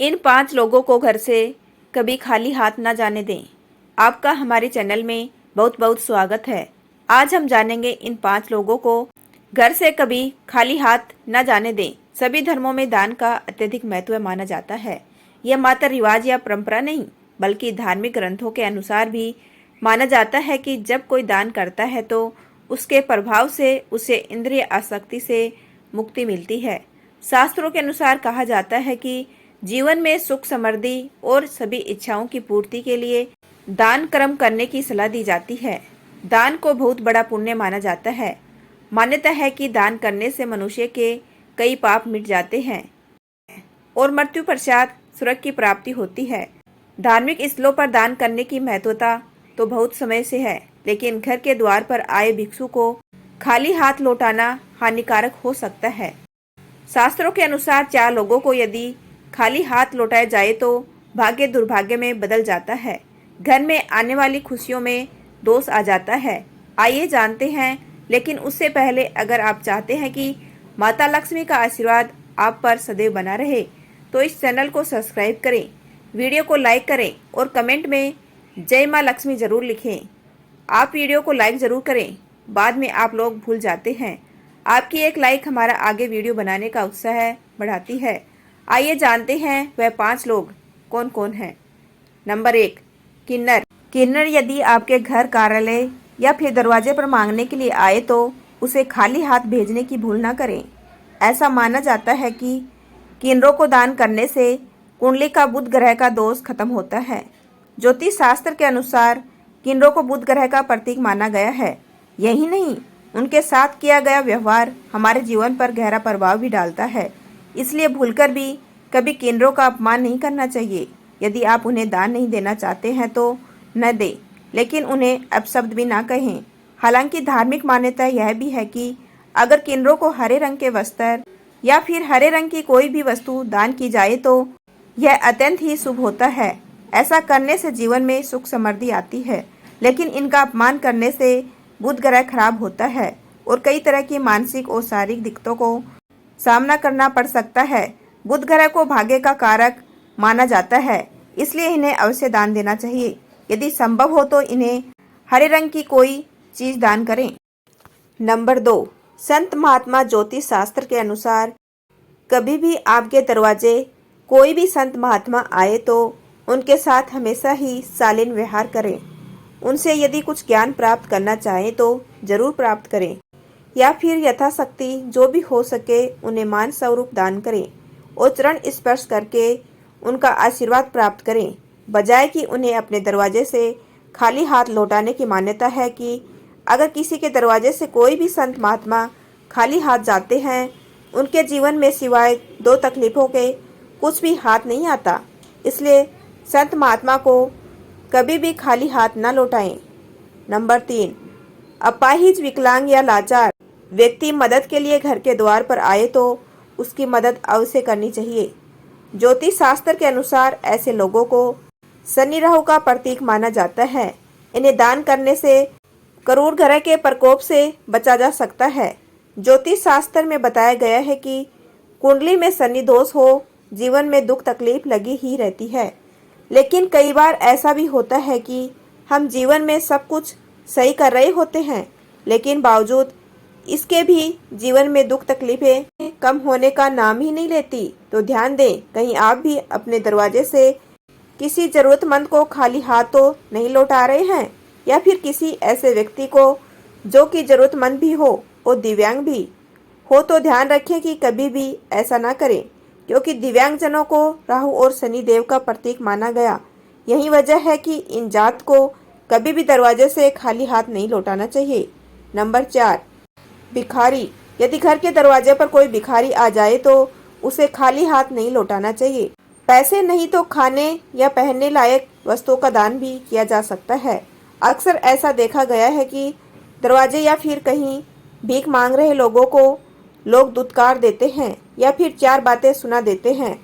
इन 5 लोगों को घर से कभी खाली हाथ न जाने दें। आपका हमारे चैनल में बहुत बहुत स्वागत है। आज हम जानेंगे इन 5 लोगों को घर से कभी खाली हाथ न जाने दें। सभी धर्मों में दान का अत्यधिक महत्व माना जाता है। यह मात्र रिवाज या परंपरा नहीं, बल्कि धार्मिक ग्रंथों के अनुसार भी माना जाता है कि जब कोई दान करता है तो उसके प्रभाव से उसे इंद्रिय आसक्ति से मुक्ति मिलती है। शास्त्रों के अनुसार कहा जाता है कि जीवन में सुख समृद्धि और सभी इच्छाओं की पूर्ति के लिए दान कर्म करने की सलाह दी जाती है। दान को बहुत बड़ा पुण्य माना जाता है। मान्यता है कि दान करने से मनुष्य के कई पाप मिट जाते हैं और मृत्यु पश्चात स्वर्ग की प्राप्ति होती है। धार्मिक स्थलों पर दान करने की महत्वता तो बहुत समय से है, लेकिन घर के द्वार पर आए भिक्षु को खाली हाथ लौटाना हानिकारक हो सकता है। शास्त्रों के अनुसार 4 लोगों को यदि खाली हाथ लौटाया जाए तो भाग्य दुर्भाग्य में बदल जाता है। घर में आने वाली खुशियों में दोष आ जाता है। आइए जानते हैं, लेकिन उससे पहले अगर आप चाहते हैं कि माता लक्ष्मी का आशीर्वाद आप पर सदैव बना रहे तो इस चैनल को सब्सक्राइब करें, वीडियो को लाइक करें और कमेंट में जय माँ लक्ष्मी जरूर लिखें। आप वीडियो को लाइक जरूर करें, बाद में आप लोग भूल जाते हैं। आपकी एक लाइक हमारा आगे वीडियो बनाने का उत्साह बढ़ाती है। आइए जानते हैं वह 5 लोग कौन कौन हैं। नंबर 1, किन्नर। किन्नर यदि आपके घर, कार्यालय या फिर दरवाजे पर मांगने के लिए आए तो उसे खाली हाथ भेजने की भूल ना करें। ऐसा माना जाता है कि किन्नरों को दान करने से कुंडली का बुध ग्रह का दोष खत्म होता है। ज्योतिष शास्त्र के अनुसार किन्नरों को बुध ग्रह का प्रतीक माना गया है। यही नहीं, उनके साथ किया गया व्यवहार हमारे जीवन पर गहरा प्रभाव भी डालता है। इसलिए भूलकर भी कभी किन्नरों का अपमान नहीं करना चाहिए। यदि आप उन्हें दान नहीं देना चाहते हैं तो न दें, लेकिन उन्हें अपशब्द भी ना कहें। हालांकि धार्मिक मान्यता यह भी है कि अगर किन्नरों को हरे रंग के वस्त्र या फिर हरे रंग की कोई भी वस्तु दान की जाए तो यह अत्यंत ही शुभ होता है। ऐसा करने से जीवन में सुख समृद्धि आती है, लेकिन इनका अपमान करने से बुध ग्रह खराब होता है और कई तरह की मानसिक और शारीरिक दिक्कतों को सामना करना पड़ सकता है। बुध ग्रह को भाग्य का कारक माना जाता है, इसलिए इन्हें अवश्य दान देना चाहिए। यदि संभव हो तो इन्हें हरे रंग की कोई चीज दान करें। नंबर 2, संत महात्मा। ज्योतिष शास्त्र के अनुसार कभी भी आपके दरवाजे कोई भी संत महात्मा आए तो उनके साथ हमेशा ही शालीन व्यवहार करें। उनसे यदि कुछ ज्ञान प्राप्त करना चाहें तो जरूर प्राप्त करें, या फिर यथाशक्ति जो भी हो सके उन्हें मान स्वरूप दान करें और चरण स्पर्श करके उनका आशीर्वाद प्राप्त करें, बजाय कि उन्हें अपने दरवाजे से खाली हाथ लौटाने की। मान्यता है कि अगर किसी के दरवाजे से कोई भी संत महात्मा खाली हाथ जाते हैं, उनके जीवन में सिवाय 2 तकलीफों के कुछ भी हाथ नहीं आता। इसलिए संत महात्मा को कभी भी खाली हाथ न लौटाएं। नंबर 3, अपाहिज, विकलांग या लाचार व्यक्ति मदद के लिए घर के द्वार पर आए तो उसकी मदद अवश्य करनी चाहिए। ज्योतिष शास्त्र के अनुसार ऐसे लोगों को शनि राहु का प्रतीक माना जाता है। इन्हें दान करने से करूर ग्रह के प्रकोप से बचा जा सकता है। ज्योतिष शास्त्र में बताया गया है कि कुंडली में शनि दोष हो, जीवन में दुख तकलीफ लगी ही रहती है। लेकिन कई बार ऐसा भी होता है कि हम जीवन में सब कुछ सही कर रहे होते हैं, लेकिन बावजूद इसके भी जीवन में दुख तकलीफें कम होने का नाम ही नहीं लेती। तो ध्यान दें, कहीं आप भी अपने दरवाजे से किसी जरूरतमंद को खाली हाथ तो नहीं लौटा रहे हैं, या फिर किसी ऐसे व्यक्ति को जो कि जरूरतमंद भी हो और दिव्यांग भी हो। तो ध्यान रखें कि कभी भी ऐसा ना करें, क्योंकि दिव्यांगजनों को राहु और शनि देव का प्रतीक माना गया। यही वजह है कि इन जात को कभी भी दरवाजे से खाली हाथ नहीं लौटाना चाहिए। नंबर 4, भिखारी। यदि घर के दरवाजे पर कोई भिखारी आ जाए तो उसे खाली हाथ नहीं लौटाना चाहिए। पैसे नहीं तो खाने या पहनने लायक वस्तुओं का दान भी किया जा सकता है। अक्सर ऐसा देखा गया है कि दरवाजे या फिर कहीं भीख मांग रहे लोगों को लोग दुत्कार देते हैं या फिर 4 बातें सुना देते हैं।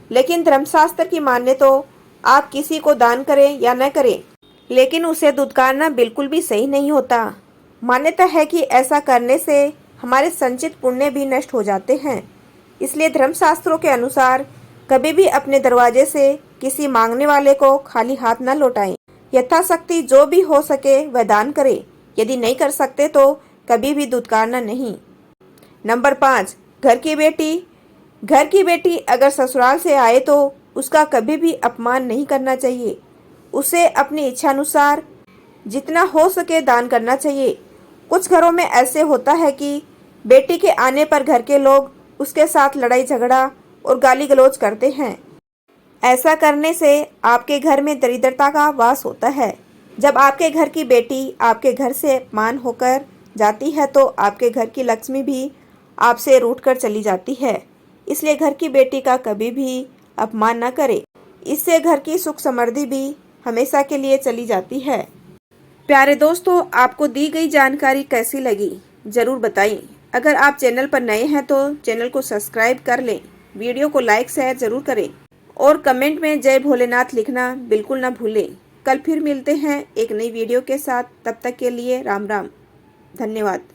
लेकिन धर्मशास्त्र की माने तो आप किसी को दान करें या न करें, लेकिन उसे दुत्कारना बिल्कुल भी सही नहीं होता। मान्यता है कि ऐसा करने से हमारे संचित पुण्य भी नष्ट हो जाते हैं। इसलिए धर्मशास्त्रों के अनुसार कभी भी अपने दरवाजे से किसी मांगने वाले को खाली हाथ न लौटाएं। यथाशक्ति जो भी हो सके वह दान करें। यदि नहीं कर सकते तो कभी भी दुत्कारना नहीं। नंबर 5, घर की बेटी अगर ससुराल से आए तो उसका कभी भी अपमान नहीं करना चाहिए। उसे अपनी इच्छानुसार जितना हो सके दान करना चाहिए। कुछ घरों में ऐसे होता है कि बेटी के आने पर घर के लोग उसके साथ लड़ाई झगड़ा और गाली गलौज करते हैं। ऐसा करने से आपके घर में दरिद्रता का वास होता है। जब आपके घर की बेटी आपके घर से अपमान होकर जाती है तो आपके घर की लक्ष्मी भी आपसे रूठकर चली जाती है। इसलिए घर की बेटी का कभी भी अपमान न करें। इससे घर की सुख समृद्धि भी हमेशा के लिए चली जाती है। प्यारे दोस्तों, आपको दी गई जानकारी कैसी लगी जरूर बताएं। अगर आप चैनल पर नए हैं तो चैनल को सब्सक्राइब कर लें, वीडियो को लाइक शेयर जरूर करें और कमेंट में जय भोलेनाथ लिखना बिल्कुल ना भूलें। कल फिर मिलते हैं एक नई वीडियो के साथ। तब तक के लिए राम राम, धन्यवाद।